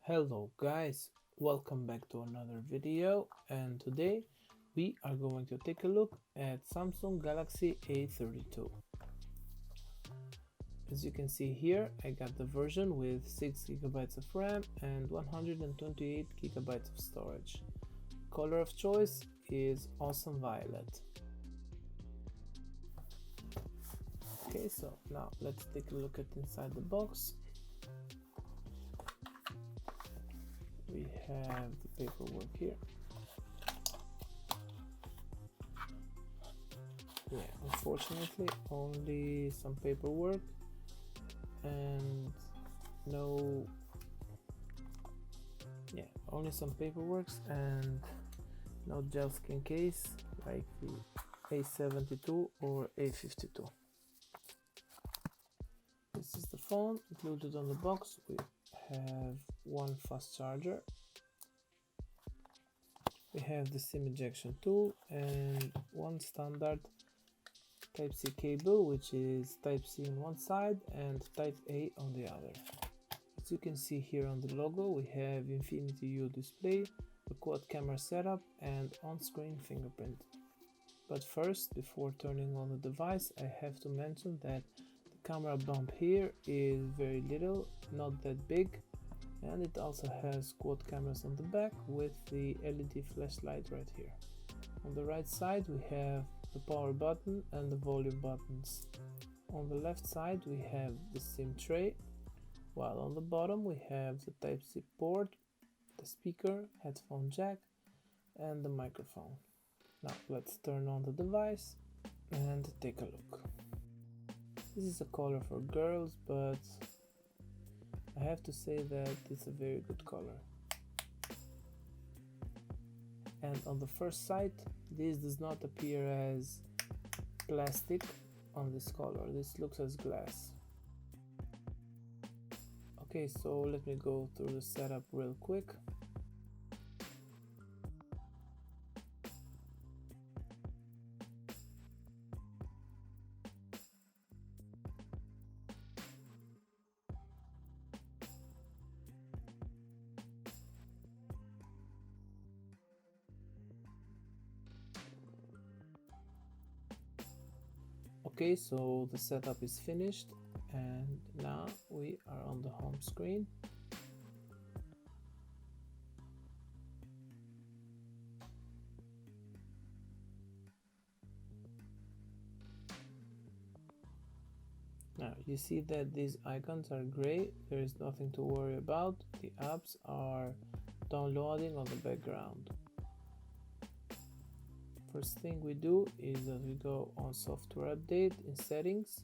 Hello guys, welcome back to another video, and today we are going to take a look at Samsung Galaxy A32. As you can see here, I got the version with 6 GB of RAM and 128 GB of storage. Color of choice is Awesome Violet. Okay, so now let's take a look at inside the box. We have the paperwork here. Yeah, unfortunately only some paperwork and no only some paperworks and no gel skin case like the A72 or A52. This is the phone. Included on the box we have one fast charger, we have the SIM ejection tool, and one standard Type-C cable, which is Type-C on one side and Type-A on the other. As you can see here on the logo, we have Infinity U display, a quad camera setup, and on-screen fingerprint. But first, before turning on the device, I have to mention that the camera bump here is very little, not that big, and it also has quad cameras on the back with the LED flashlight right here. On the right side we have the power button and the volume buttons. On the left side we have the SIM tray, while on the bottom we have the Type-C port, the speaker, headphone jack, and the microphone. Now let's turn on the device and take a look. This is a color for girls, but I have to say that it's a very good color. And on the first sight, this does not appear as plastic on this color. This looks as glass. Okay, so let me go through the setup real quick. Okay, so the setup is finished and now we are on the home screen. Now you see that these icons are gray, there is nothing to worry about. The apps are downloading on the background. First thing we do is that we go on software update in settings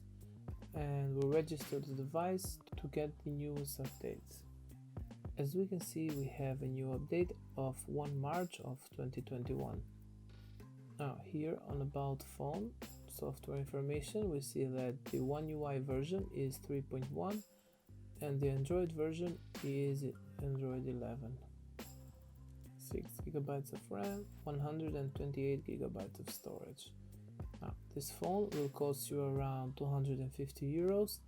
and we register the device to get the newest updates. As we can see, we have a new update of 1 March of 2021. Now here on about phone software information, we see that the One UI version is 3.1 and the Android version is Android 11. 6 GB of RAM, 128 GB of storage. Now, this phone will cost you around 250 euros,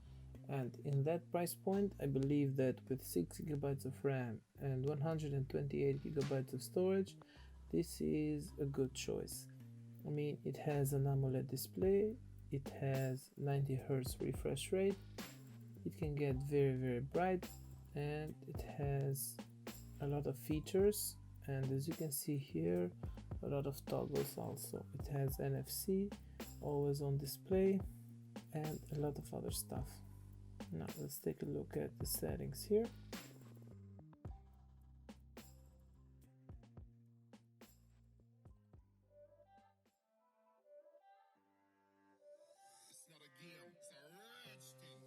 and in that price point I believe that with 6 GB of RAM and 128 GB of storage, this is a good choice. I mean, it has an AMOLED display, it has 90 Hz refresh rate, it can get very bright, and it has a lot of features. And as you can see here, a lot of toggles also. It has NFC, always on display, and a lot of other stuff. Now let's take a look at the settings here. It's not a game, it's a rich thing.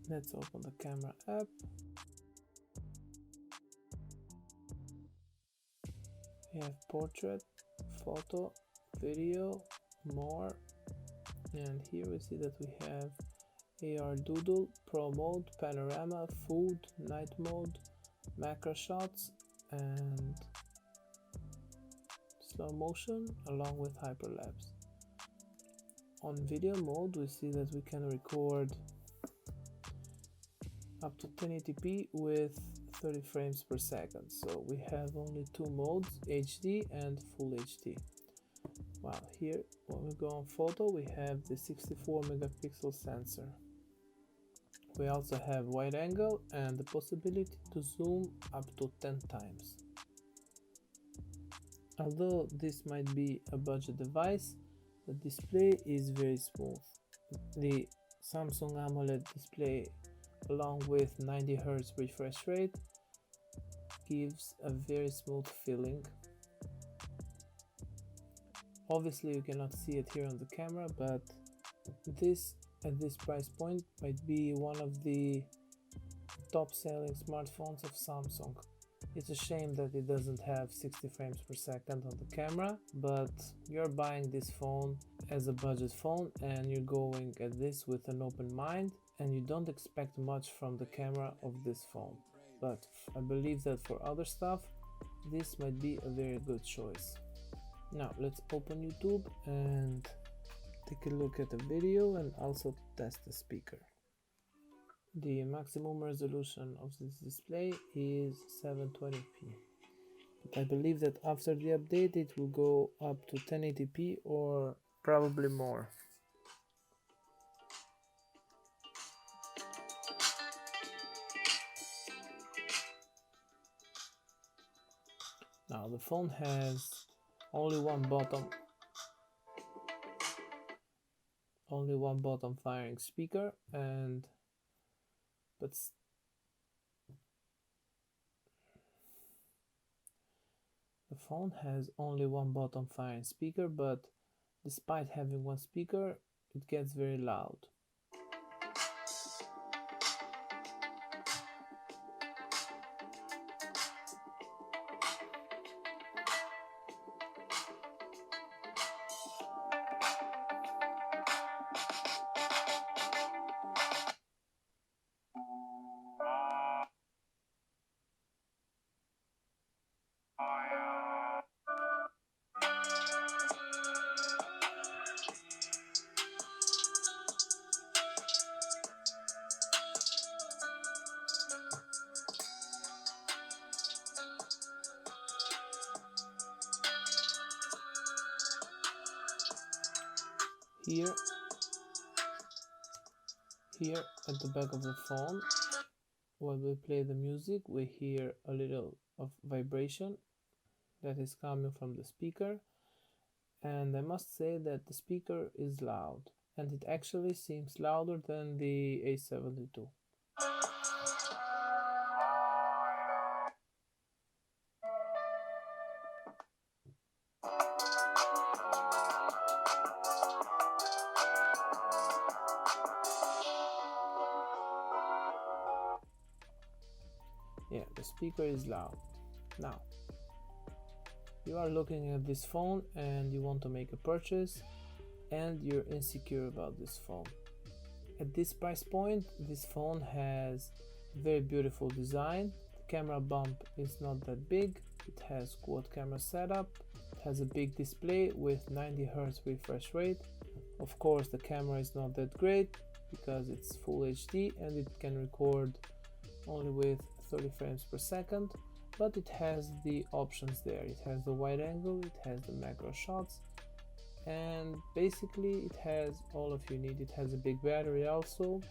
Let's open the camera app. We have portrait, photo, video, more, and here we see that we have AR Doodle, Pro Mode, Panorama, Food, Night Mode, Macro Shots, and Slow Motion, along with Hyperlapse. On video mode, we see that we can record up to 1080p with 30 frames per second. So we have only two modes, HD and Full HD. Wow, here when we go on photo, we have the 64 megapixel sensor. We also have wide angle and the possibility to zoom up to 10 times. Although this might be a budget device, the display is very smooth. The Samsung AMOLED display, along with 90 Hz refresh rate, gives a very smooth feeling. Obviously you cannot see it here on the camera, but this at this price point might be one of the top selling smartphones of Samsung. It's a shame that it doesn't have 60 frames per second on the camera, but you're buying this phone as a budget phone and you're going at this with an open mind and you don't expect much from the camera of this phone. But I believe that for other stuff, this might be a very good choice. Now let's open YouTube and take a look at the video and also test the speaker. The maximum resolution of this display is 720p, but I believe that after the update it will go up to 1080p or probably more. Now the phone has only one bottom firing speaker, but the phone has only one bottom firing speaker, but despite having one speaker, it gets very loud. Here at the back of the phone, when we play the music, we hear a little of vibration that is coming from the speaker, and I must say that the speaker is loud, and it actually seems louder than the A32. Yeah, the speaker is loud. Now, you are looking at this phone and you want to make a purchase and you're insecure about this phone. At this price point, this phone has very beautiful design. The camera bump is not that big. It has quad camera setup. It has a big display with 90 Hz refresh rate. Of course, the camera is not that great because it's full HD and it can record only with 30 frames per second, but it has the options there. It has the wide angle, it has the macro shots, and basically it has all of you need. It has a big battery also,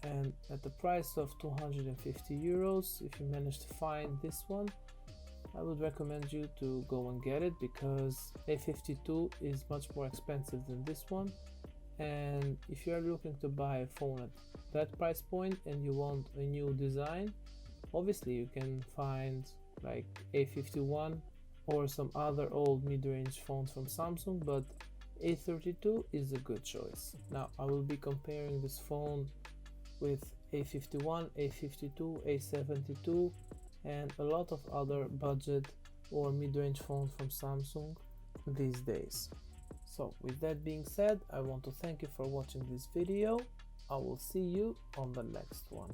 and at the price of 250 euros, if you manage to find this one, I would recommend you to go and get it, because A52 is much more expensive than this one. And if you are looking to buy a phone at that price point and you want a new design, obviously you can find like A51 or some other old mid-range phones from Samsung, but A32 is a good choice. Now I will be comparing this phone with A51, A52, A72 and a lot of other budget or mid-range phones from Samsung these days. So with that being said, I want to thank you for watching this video. I will see you on the next one.